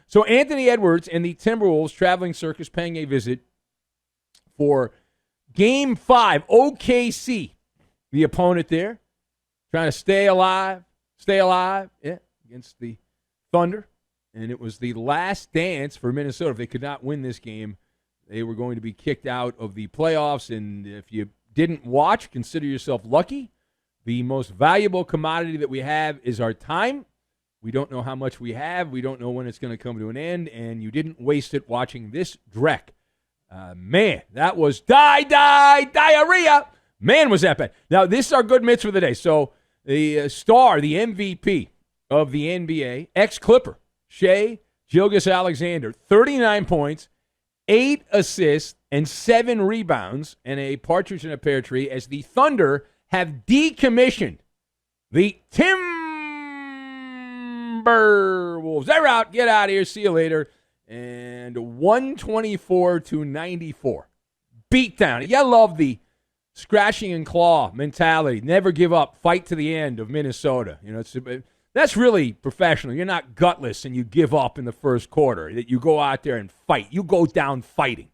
So Anthony Edwards and the Timberwolves traveling circus paying a visit for Game 5. OKC, the opponent there, trying to stay alive, against the Thunder. And it was the last dance for Minnesota. If they could not win this game, they were going to be kicked out of the playoffs. And if you didn't watch, consider yourself lucky. The most valuable commodity that we have is our time. We don't know how much we have. We don't know when it's going to come to an end. And you didn't waste it watching this dreck. Man, that was diarrhea. Man, was that bad. Now, this is our good mitts for the day. So the star, the MVP of the NBA, ex-Clipper, Shai Gilgeous-Alexander, 39 points, 8 assists, and 7 rebounds, and a partridge in a pear tree as the Thunder have decommissioned the Timberwolves. They're out. Get out of here. See you later. And 124-94. Beatdown. You love the scratching and claw mentality. Never give up. Fight to the end of Minnesota. You know, that's really professional. You're not gutless and you give up in the first quarter. That you go out there and fight. You go down fighting.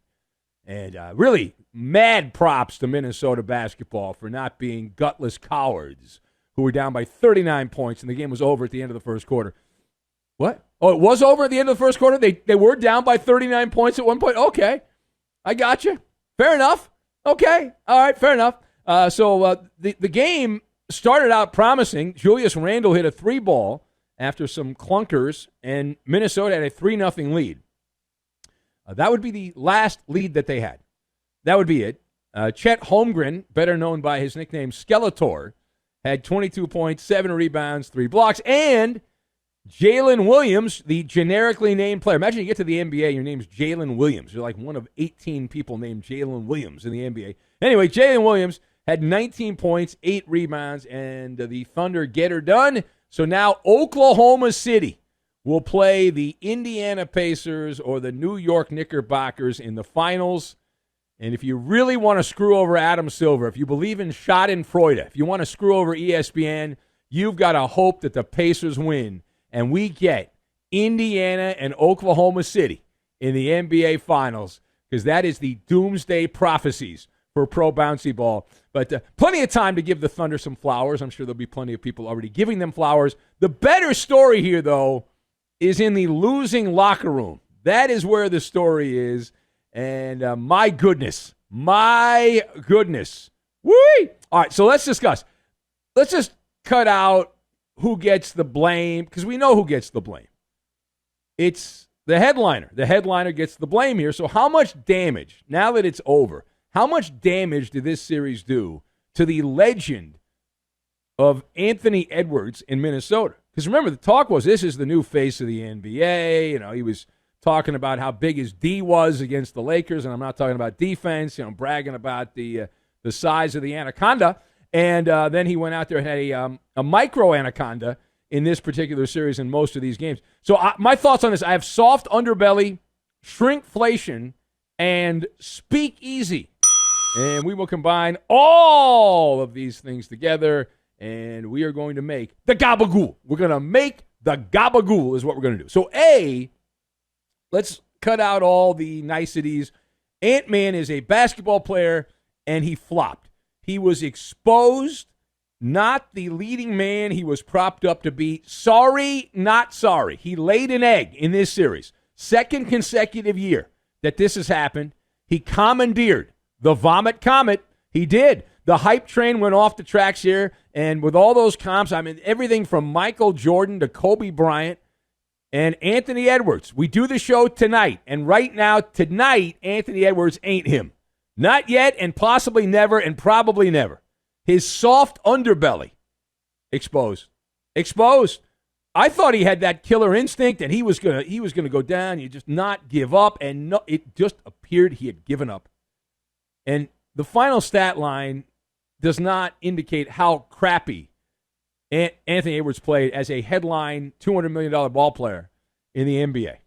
And really mad props to Minnesota basketball for not being gutless cowards who were down by 39 points and the game was over at the end of the first quarter. What? Oh, it was over at the end of the first quarter? They were down by 39 points at one point? Okay. I got you. Fair enough. Okay. All right. Fair enough. So the game started out promising. Julius Randle hit a 3-ball after some clunkers, and Minnesota had a 3-0 lead. That would be the last lead that they had. That would be it. Chet Holmgren, better known by his nickname Skeletor, had 22 points, 7 rebounds, 3 blocks, and Jalen Williams, the generically named player. Imagine you get to the NBA, your name's Jalen Williams. You're like one of 18 people named Jalen Williams in the NBA. Anyway, Jalen Williams had 19 points, 8 rebounds, and the Thunder get her done. So now Oklahoma City will play the Indiana Pacers or the New York Knickerbockers in the finals. And if you really want to screw over Adam Silver, if you believe in Schadenfreude, if you want to screw over ESPN, you've got to hope that the Pacers win. And we get Indiana and Oklahoma City in the NBA Finals because that is the doomsday prophecies for pro bouncy ball. But plenty of time to give the Thunder some flowers. I'm sure there'll be plenty of people already giving them flowers. The better story here, though, is in the losing locker room. That is where the story is. And my goodness. Whee! All right, so let's discuss. Let's just cut out who gets the blame, because we know who gets the blame. It's the headliner. The headliner gets the blame here. So how much damage, now that it's over, how much damage did this series do to the legend of Anthony Edwards in Minnesota? Because remember, the talk was this is the new face of the NBA. You know, he was talking about how big his D was against the Lakers, and I'm not talking about defense, you know, bragging about the size of the anaconda. And then he went out there and had a micro anaconda in this particular series in most of these games. So my thoughts on this, I have soft underbelly, shrinkflation, and speak easy. And we will combine all of these things together, and we are going to make the gabagool. We're going to make the gabagool is what we're going to do. So let's cut out all the niceties. Ant-Man is a basketball player, and he flopped. He was exposed, not the leading man he was propped up to be. Sorry, not sorry. He laid an egg in this series. Second consecutive year that this has happened. He commandeered the Vomit Comet. He did. The hype train went off the tracks here, and with all those comps, I mean, everything from Michael Jordan to Kobe Bryant and Anthony Edwards. We do the show tonight, and right now, tonight, Anthony Edwards ain't him. Not yet, and possibly never, and probably never. His soft underbelly exposed. I thought he had that killer instinct, and he was gonna go down. You just not give up, and no, it just appeared he had given up. And the final stat line does not indicate how crappy Anthony Edwards played as a headline $200 million ball player in the NBA.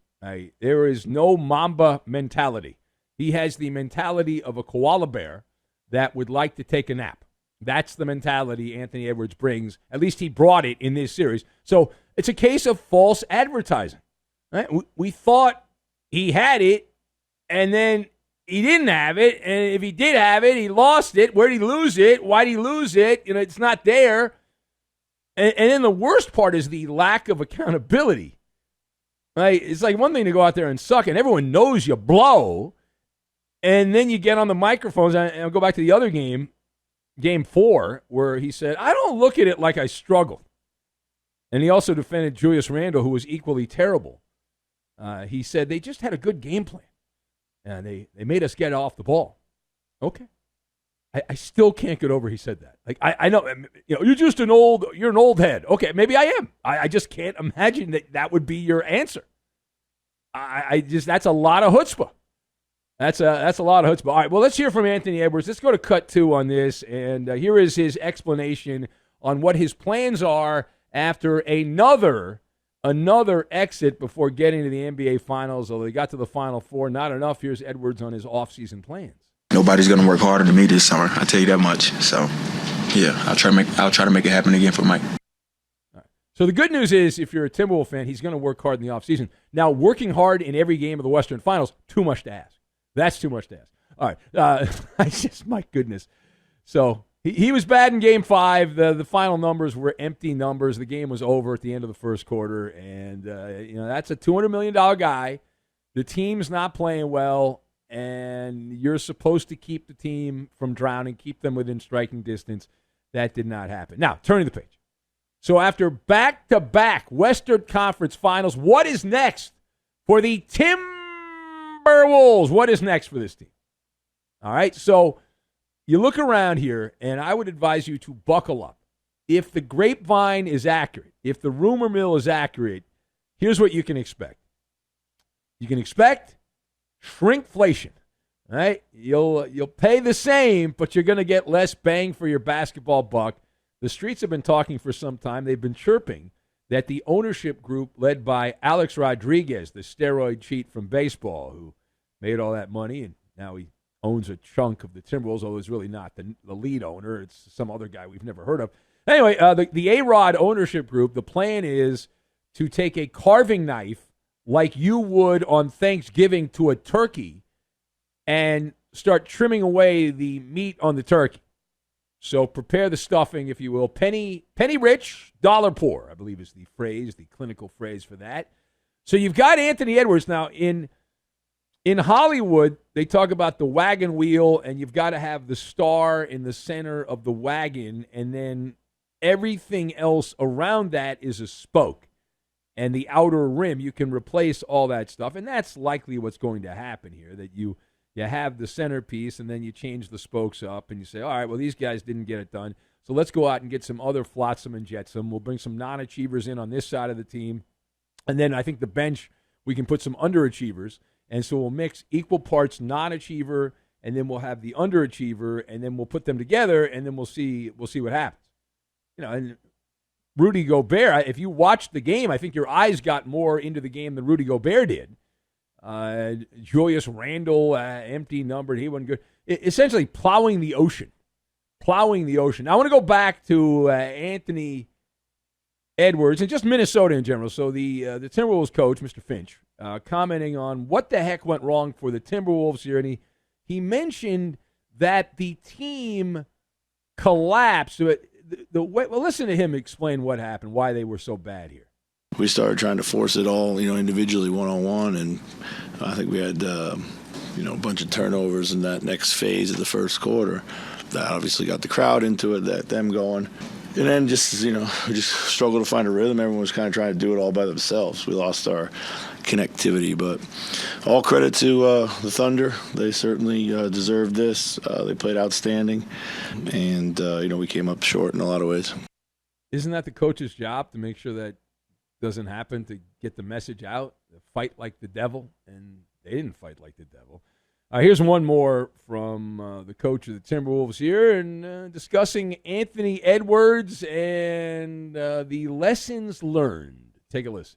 There is no Mamba mentality. He has the mentality of a koala bear that would like to take a nap. That's the mentality Anthony Edwards brings. At least he brought it in this series. So it's a case of false advertising. Right? We thought he had it, and then he didn't have it. And if he did have it, he lost it. Where did he lose it? Why did he lose it? It's not there. And then the worst part is the lack of accountability. Right? It's like one thing to go out there and suck, and everyone knows you blow. And then you get on the microphones, and I'll go back to the other game, Game 4, where he said, I don't look at it like I struggled. And he also defended Julius Randle, who was equally terrible. He said they just had a good game plan. And they made us get off the ball. Okay. I still can't get over he said that. Like, I know, you're an old head. Okay, maybe I am. I just can't imagine that would be your answer. That's a lot of chutzpah. That's a lot of chutzpah. All right, well, let's hear from Anthony Edwards. Let's go to cut 2 on this, and here is his explanation on what his plans are after another exit before getting to the NBA Finals. Although they got to the Final Four, not enough. Here's Edwards on his offseason plans. Nobody's going to work harder than me this summer. I tell you that much. So, yeah, I'll try to make it happen again for Mike. All right. So the good news is, if you're a Timberwolves fan, he's going to work hard in the offseason. Now, working hard in every game of the Western Finals, too much to ask. That's too much to ask. All right. My goodness. So he was bad in Game 5. The final numbers were empty numbers. The game was over at the end of the first quarter. And, that's a $200 million guy. The team's not playing well, and you're supposed to keep the team from drowning, keep them within striking distance. That did not happen. Now, turning the page. So after back-to-back Western Conference Finals, what is next for the Timberwolves? What is next for this team? All right, so you look around here, and I would advise you to buckle up. If the grapevine is accurate, if the rumor mill is accurate, here's what you can expect. You can expect shrinkflation. All right? You'll pay the same, but you're going to get less bang for your basketball buck. The streets have been talking for some time. They've been chirping that the ownership group led by Alex Rodriguez, the steroid cheat from baseball, who made all that money, and now he owns a chunk of the Timberwolves, although it's really not the lead owner. It's some other guy we've never heard of. Anyway, the A-Rod ownership group, the plan is to take a carving knife like you would on Thanksgiving to a turkey and start trimming away the meat on the turkey. So prepare the stuffing, if you will. Penny rich, dollar poor, I believe is the phrase, the clinical phrase for that. So you've got Anthony Edwards. Now, in Hollywood, they talk about the wagon wheel, and you've got to have the star in the center of the wagon, and then everything else around that is a spoke. And the outer rim, you can replace all that stuff, and that's likely what's going to happen here, that you have the centerpiece, and then you change the spokes up, and you say, all right, well, these guys didn't get it done, so let's go out and get some other flotsam and jetsam. We'll bring some non-achievers in on this side of the team, and then I think the bench, we can put some underachievers, and so we'll mix equal parts non-achiever, and then we'll have the underachiever, and then we'll put them together, and then we'll see what happens. And Rudy Gobert, if you watched the game, I think your eyes got more into the game than Rudy Gobert did. Julius Randle, empty numbered. He wasn't good. Essentially plowing the ocean. Now, I want to go back to Anthony Edwards and just Minnesota in general. So the Timberwolves coach, Mr. Finch, commenting on what the heck went wrong for the Timberwolves here. And he mentioned that the team collapsed. Well, listen to him explain what happened, why they were so bad here. We started trying to force it all, individually, one-on-one, and I think we had, a bunch of turnovers in that next phase of the first quarter. That obviously got the crowd into it, them going. And then we just struggled to find a rhythm. Everyone was kind of trying to do it all by themselves. We lost our connectivity, but all credit to the Thunder. They certainly deserved this. They played outstanding, and, we came up short in a lot of ways. Isn't that the coach's job, to make sure that doesn't happen, to get the message out, to fight like the devil? And they didn't fight like the devil. Here's one more from the coach of the Timberwolves here, and discussing Anthony Edwards and the lessons learned. Take a listen.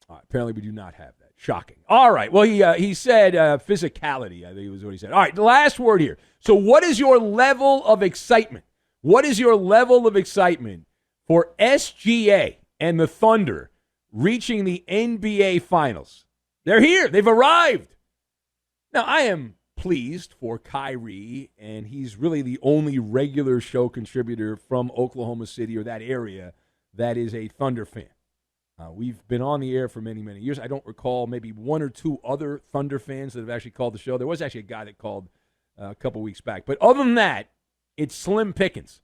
All right, apparently we do not have that. Shocking. All right, well, he said physicality, I think was what he said. All right, the last word here. So what is your level of excitement? What is your level of excitement for SGA, and the Thunder reaching the NBA Finals. They're here. They've arrived. Now, I am pleased for Kyrie, and he's really the only regular show contributor from Oklahoma City or that area that is a Thunder fan. We've been on the air for many, many years. I don't recall maybe one or two other Thunder fans that have actually called the show. There was actually a guy that called a couple weeks back. But other than that, it's slim pickings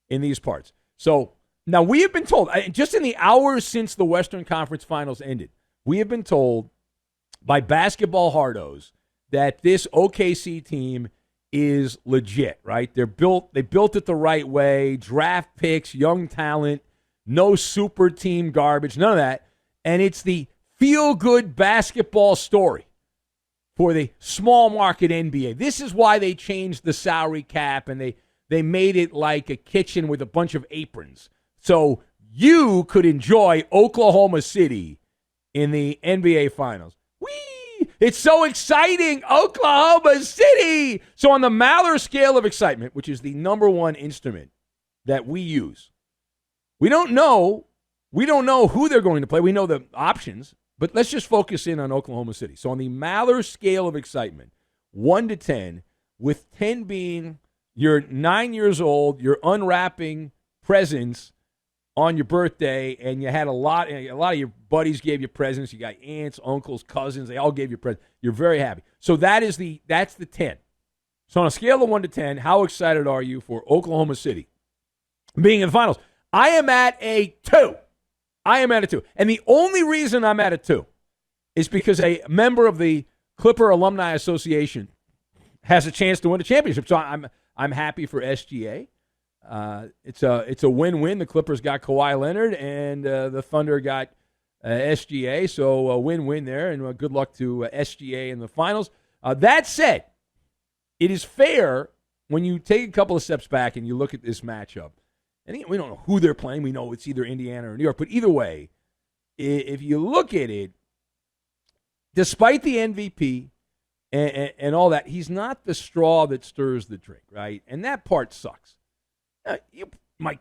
in these parts. So now we have been told, just in the hours since the Western Conference Finals ended, we have been told by basketball hardos that this OKC team is legit, right? They built it the right way, draft picks, young talent, no super team garbage, none of that. And it's the feel-good basketball story for the small market NBA. This is why they changed the salary cap and they made it like a kitchen with a bunch of aprons. So you could enjoy Oklahoma City in the NBA Finals. Whee! It's so exciting, Oklahoma City! So on the Maller scale of excitement, which is the number one instrument that we use, we don't know who they're going to play. We know the options, but let's just focus in on Oklahoma City. So on the Maller scale of excitement, 1 to 10, with 10 being you're 9 years old, you're unwrapping presents on your birthday, and you had a lot of your buddies gave you presents. You got aunts, uncles, cousins. They all gave you presents. You're very happy. So that's the 10. So on a scale of 1 to 10, how excited are you for Oklahoma City being in the finals? I am at a 2. And the only reason I'm at a 2 is because a member of the Clipper Alumni Association has a chance to win a championship. So I'm happy for SGA. It's a win-win. The Clippers got Kawhi Leonard, and the Thunder got SGA. So a win-win there, and good luck to SGA in the finals. That said, it is fair when you take a couple of steps back and you look at this matchup. And we don't know who they're playing. We know it's either Indiana or New York. But either way, if you look at it, despite the MVP and all that, he's not the straw that stirs the drink, right? And that part sucks. You might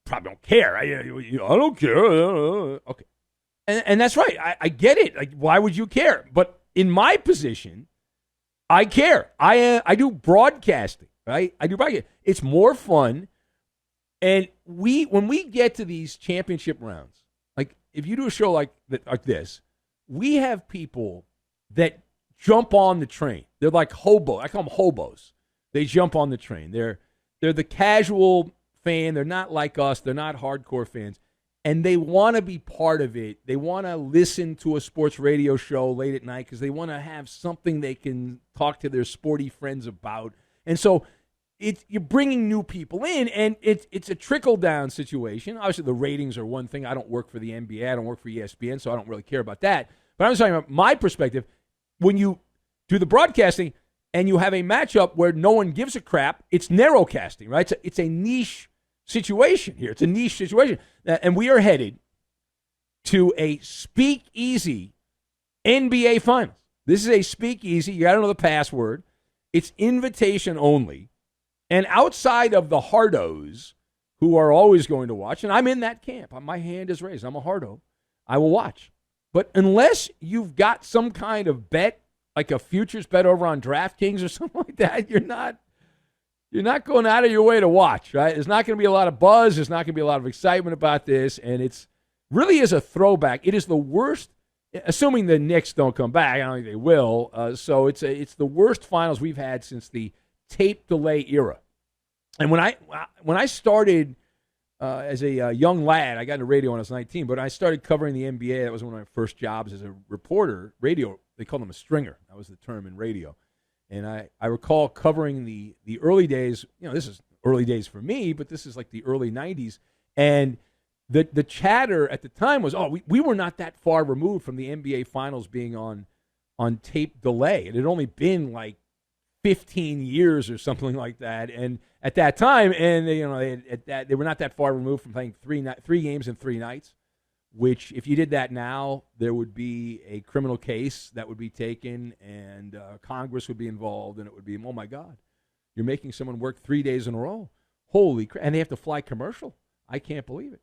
probably don't care. I don't care. Okay. And that's right. I get it. Like, why would you care? But in my position, I care. I do broadcasting, right? I do broadcasting. It's more fun. And when we get to these championship rounds, like if you do a show like this, we have people that jump on the train. They're like hobos. I call them hobos. They jump on the train. They're the casual fan. They're not like us. They're not hardcore fans. And they want to be part of it. They want to listen to a sports radio show late at night because they want to have something they can talk to their sporty friends about. And so you're bringing new people in, and it's a trickle-down situation. Obviously, the ratings are one thing. I don't work for the NBA. I don't work for ESPN, so I don't really care about that. But I'm just talking about my perspective. When you do the broadcasting and you have a matchup where no one gives a crap, it's narrowcasting, right? It's a niche situation here. It's a niche situation. And we are headed to a speakeasy NBA Finals. This is a speakeasy. You got to know the password. It's invitation only. And outside of the hardos who are always going to watch, and I'm in that camp. My hand is raised. I'm a hardo. I will watch. But unless you've got some kind of bet, like a futures bet over on DraftKings or something like that, you're not going out of your way to watch, right? There's not going to be a lot of buzz. There's not going to be a lot of excitement about this. And it's really is a throwback. It is the worst, assuming the Knicks don't come back. I don't think they will. So it's the worst finals we've had since the tape delay era. And when I started as a young lad, I got into radio when I was 19, but I started covering the NBA. That was one of my first jobs as a reporter. Radio, they called them a stringer. That was the term in radio. And I recall covering the early days. This is early days for me, but this is like the early 90s. And the chatter at the time was, we were not that far removed from the NBA Finals being on tape delay. It had only been like 15 years or something like that, and at that time, and they were not that far removed from playing three games in 3 nights. Which, if you did that now, there would be a criminal case that would be taken, and Congress would be involved, and it would be, oh my God, you're making someone work 3 days in a row. Holy crap! And they have to fly commercial. I can't believe it.